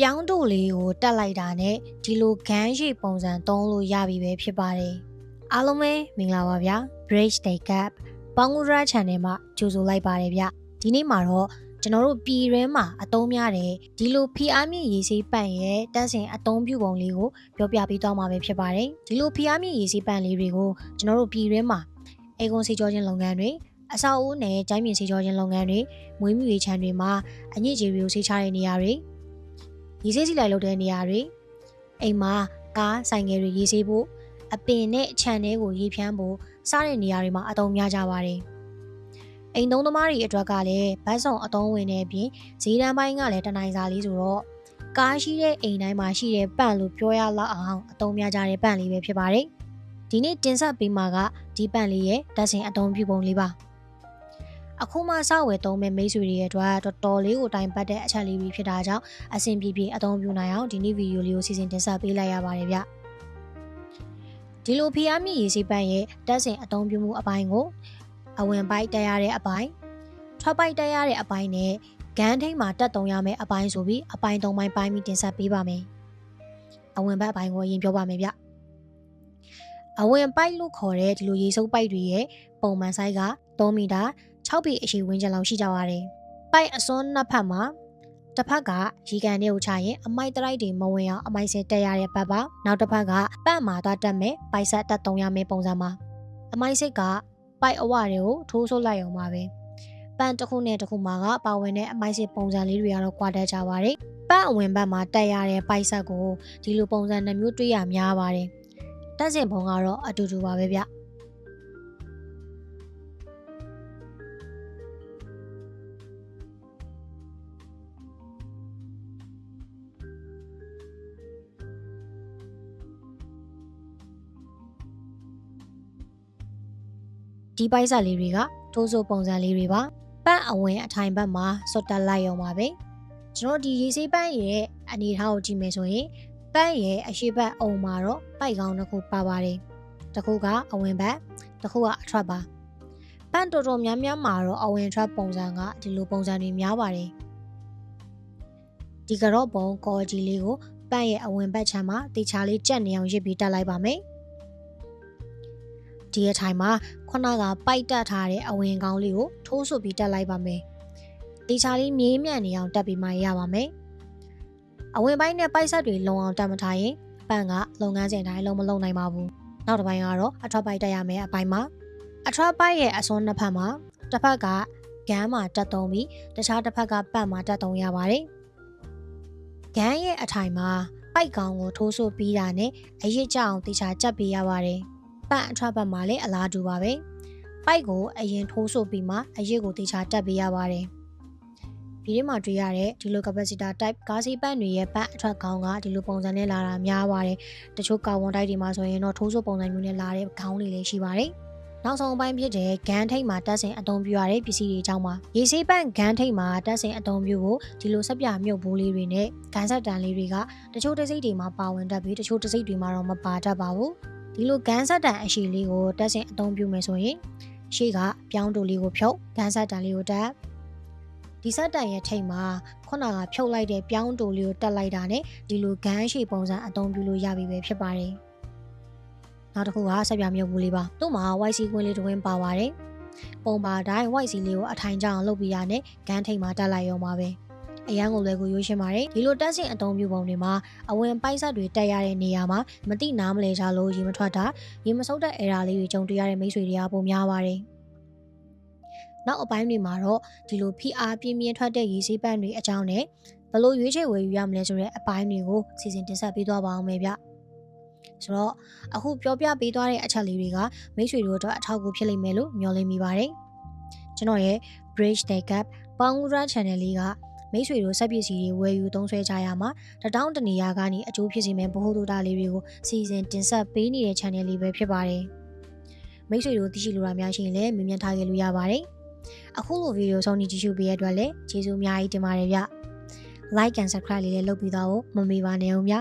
ပြောင်းတို့လေးကိုတက်လိုက်တာနဲ့ဒီလိုဂန်းရှိပုံစံသုံးလို့ရပြီပဲဖြစ်ပါတယ်အားလုံးပဲမင်္ဂလာပါဗျာ Bridge Day Gap ပေါင်းကူရာ channel မှာကြိုဆိုလိုက်ပါတယ်ဗျဒီနေ့မှာတော့ကျွန်တော်တို့ပြည်ရင်းမှာအသုံးများတယ်ဒီလိုဖီအားမြင့်ရေစီးပန့်ရဲ့တက်ဆင်အသုံးပြုပုံလေးကိုပြောပြပေးသွားမှာပဲဖြစ်ပါတယ်ဒီလိုဖီအားမြင့်ရေစီးပန့်လေးတွေကိုကျွန်တော်တို့ပြည်ရင်းမှာအေကွန်စီကြောခြင်းလုပ်ငန်းတွေအဆောက်အဦနဲ့ကျိုင်းမြင့်စီကြောခြင်းလုပ်ငန်းတွေမွေးမြူရေးခြံတွေမှာအညစ်အကြေးတွေကိုဆေးချတဲ့နေရာတွေရေဆေးစီလိုက်လုပ်တဲ့နေရာတွေအိမ်မှာကားဆိုင်ငယ်တွေရေဆေးဖို့အပင်နဲ့ခြံတွေကိုရေဖြန်းဖို့စတဲ့နေရာတွေမှာအသုံးများကြပါတယ်အိမ်သုံးသမားတွေအတွက်ကလည်းဘတ်ဆောင်အသုံးဝင်တဲ့အပြင်ဈေးတန်းပိုင်းကလည်းတနိုင်စာလေးဆိုတော့ကားရှိတဲ့အိမ်တိုင်းမှာရှိတဲ့ပန့်လို့ပြောရလောက်အောင်အသုံးများကြတဲ့ပန့်လေးပဲဖြစ်ပါတယ်ဒီနေ့တင်ဆက်ပေးမှာကဒီပန့်လေးရဲ့တက်ဆင်အသုံးပြုပုံလေးပါအခုမှစဝယ်သုံးမဲ့မိတ်ဆွေတွေရဲ့အတွက်တော်တော်လေးကိုတိုင်ပတ်တဲ့အချက်လေးတွေဖြစ်တာကြောင့်အဆင်ပြေပြေအသုံးပြုနိုင်အောင်ဒီနေ့ဗီဒီယိုလေးကိုစီစဉ်တင်ဆက်ပေးလိုက်ရပါတယ်ဗျဒီလိုဖီအားမြင့်ရေစီးပန့်ရဲ့တက်ဆင်အသုံးပြုမှုအပိုင်းကိုအဝင်ပိုက်တက်ရတဲ့အပိုင်းထွက်ပိုက်တက်ရတဲ့အပိုင်းနဲ့ဂန်းထိန်မှာတက်သုံးရမယ့်အပိုင်းဆိုပြီးအပိုင်း၃ပိုင်းပိုင်းပြီးတင်ဆက်ပေးပါမယ်အဝင်ဘက်အပိုင်းကိုအရင်ပြောပါမယ်ဗျအဝင်ပိုက်လို့ခေါ်တဲ့ဒီလိုရေစုပ်ပိုက်တွေရဲ့ပုံမှန် size က3မီတာ6ပေအရှိဝန်းကျင်လောက်ရှိကြပါတယ်။ပိုက်အစွန်းနှစ်ဖက်မှာတစ်ဖက်ကရေကန်တွေကိုချရင်အမိုက်တရိုက်တွေမဝင်အောင်အမိုက်စစ်တက်ရတဲ့ဘက်ပါ။နောက်တစ်ဖက်ကပတ်မှာသွားတက်မယ်ပိုက်ဆက်တက်သုံးရမယ့်ပုံစံမှာအမိုက်စစ်ကပိုက်အဝတွေကိုထိုးဆုပ်လိုက်အောင်ပါပဲ။ပန့်တစ်ခုနဲ့တစ်ခုမှာကပါဝင်တဲ့အမိုက်စစ်ပုံစံလေးတွေကတော့ကွာတတ်ကြပါတယ်။ပတ်အဝင်ဘက်မှာတက်ရတဲ့ပိုက်ဆက်ကိုဒီလိုပုံစံနှမျိုးတွေ့ရများပါတယ်။တက်စင်ပုံကတော့အတူတူပါပဲဗျ။ဒီပိုက်ဆက်လေးတွေကထိုးစို့ပုံစံလေးတွေပါပတ်အဝင်အထိုင်ဘက်မှာစွတ်တက်လိုက်ရုံပါပဲကျွန်တော်ဒီရေစေးပန်းရဲ့အနေထားကိုကြည့်မယ်ဆိုရင်ပန်းရဲ့အရှိဘက်အုံမှာတော့ပိုက်ကောင်းတစ်ခုပါပါတယ်တစ်ခုကအဝင်ဘက်တစ်ခုကအထွက်ပါပန်းတော်တော်များများမှာတော့အဝင်ထွက်ပုံစံကဒီလိုပုံစံတွေများပါတယ်ဒီကတော့ပုံကော်ကြီးလေးကိုပန်းရဲ့အဝင်ဘက်ခြမ်းမှာတေချာလေးကြက်နေအောင်ရစ်ပြီးတက်လိုက်ပါမယ်ဒီအထိုင်မှာခုနကပိုက်တက်ထားတဲ့အဝင်ကောင်းလေးကိုထိုးဆုပ်ပြီးတက်လိုက်ပါမယ်။တေချာလေးမြေးမြတ်နေအောင်တက်ပြီးမှရပါမယ်။အဝင်ပိုင်းနဲ့ပိုက်ဆက်တွေလုံအောင်တက်မထားရင်ပန့်ကလုပ်ငန်းစဉ်တိုင်းလုံးမလုံးနိုင်ပါဘူး။နောက်တစ်ပိုင်းကတော့အထွက်ပိုက်တက်ရမယ်အပိုင်းမှာအထွက်ပိုက်ရဲ့အစွန်းနှစ်ဖက်မှာတစ်ဖက်ကဂန်းမှာတက်သုံးပြီးတခြားတစ်ဖက်ကပန့်မှာတက်သုံးရပါတယ်။ဂန်းရဲ့အထိုင်မှာပိုက်ကောင်းကိုထိုးဆုပ်ပြီးတာနဲ့အရစ်ကြအောင်တေချာကြက်ပေးရပါတယ်။ပန့်အထွက်ဘက်မှာလည်းအလားတူပါပဲပိုက်ကိုအရင်ထိုးဆုပ်ပြီးမှအရစ်ကိုတေချာတက်ပေးရပါတယ်ဒီထဲမှာတွေ့ရတဲ့ဒီလို capacitor type ကားစီးပန့်တွေရဲ့ပန့်အထွက်ကောင်းကဒီလိုပုံစံနဲ့လာတာများပါတယ်တချို့ကာဝန်တိုက်တွေမှာဆိုရင်တော့ထိုးဆုပ်ပုံစံမျိုးနဲ့လာတဲ့ခေါင်းတွေလည်းရှိပါတယ်နောက်ဆုံးအပိုင်းဖြစ်တဲ့ဂန်းထိတ်မှာတက်ဆင်အသုံးပြုရတဲ့ပစ္စည်းတွေအကြောင်းပါရေစေးပန့်ဂန်းထိတ်မှာတက်ဆင်အသုံးပြုဖို့ဒီလိုဆက်ပြမြုပ်ဘိုးလေးတွေနဲ့ဂန်းဆက်တန်လေးတွေကတချို့တစိမ့်တွေမှာပါဝင်တတ်ပြီးတချို့တစိမ့်တွေမှာတော့မပါတတ်ပါဘူးဒီလိုဂန်းဆက်တန်အရှိလေးကိုတက်ဆင်အသုံးပြုမယ်ဆိုရင်ရှေ့ကပြောင်းတူလေးကိုဖြုတ်ဂန်းဆက်တန်လေးကိုတက်ဒီဆက်တန်ရဲ့ထိပ်မှာခုနကဖြုတ်လိုက်တဲ့ပြောင်းတူလေးကိုတက်လိုက်တာနဲ့ဒီလိုဂန်းရှိပုံစံအသုံးပြုလို့ရပြီပဲဖြစ်ပါတယ်နောက်တစ်ခုကဆက်ပြမြုပ်ဘူးလေးပါသူ့မှာ YC ကွင်းလေးတစ်ဝင်းပါပါတယ်ပုံပါတိုင်း YC လေးကိုအထိုင်ကျအောင်လုပ်ပြီးရနဲ့ဂန်းထိပ်မှာတက်လိုက်ရုံပါပဲအရန်ကိုလည်းကိုရွေးရှင်းပါတယ်ဒီလိုတက်ဆင်အသုံးပြုပုံတွေမှာအဝင်ပိုက်ဆက်တွေတက်ရတဲ့နေရာမှာမတိနားမလဲကြလို့ရေမထွက်တာရေမဆုပ်တဲ့ error လေးတွေကြုံတွေ့ရတဲ့မိတ်ဆွေတွေကပုံများပါတယ်နောက်အပိုင်းတွေမှာတော့ဒီလိုဖိအားပြင်းပြင်းထွက်တဲ့ရေစီးပန့်တွေအကြောင်းနဲ့ဘယ်လိုရွေးချယ်ဝယ်ယူရမလဲဆိုတဲ့အပိုင်းတွေကိုစီစဉ်တင်ဆက်ပေးသွားပါအောင်မယ်ဗျဆိုတော့အခုပြောပြပေးသွားတဲ့အချက်လေးတွေကမိတ်ဆွေတို့အတွက်အထောက်အကူဖြစ်လိမ့်မယ်လို့မျှော်လင့်မိပါတယ်ကျွန်တော်ရဲ့ Bridge Day Gap ပေါင်းကူရာ channel လေးကမိတ်ဆွေတို့စက်ပစ္စည်းတွေဝယ်ယူသုံးစွဲကြရမှာတောင်းတနေရာကနေအကျိုးဖြစ်စေမယ့်ဗဟုသုတလေးတွေကိုစီစဉ်တင်ဆက်ပေးနေတဲ့ channel လေးပဲဖြစ်ပါတယ်မိတ်ဆွေတို့သိရှိလိုတာများရှိရင်လည်းမြင်မြန်ထားခဲ့လို့ရပါတယ်အခုလိုဗီဒီယိုဆုံးဖြတ်ကြည့်ရှုပေးရတဲ့အတွက်လည်းကျေးဇူးအများကြီးတင်ပါတယ်ဗျ like and subscribe လေးလည်းလုပ်ပြီးသားကိုမမေ့ပါနဲ့ဦးဗျာ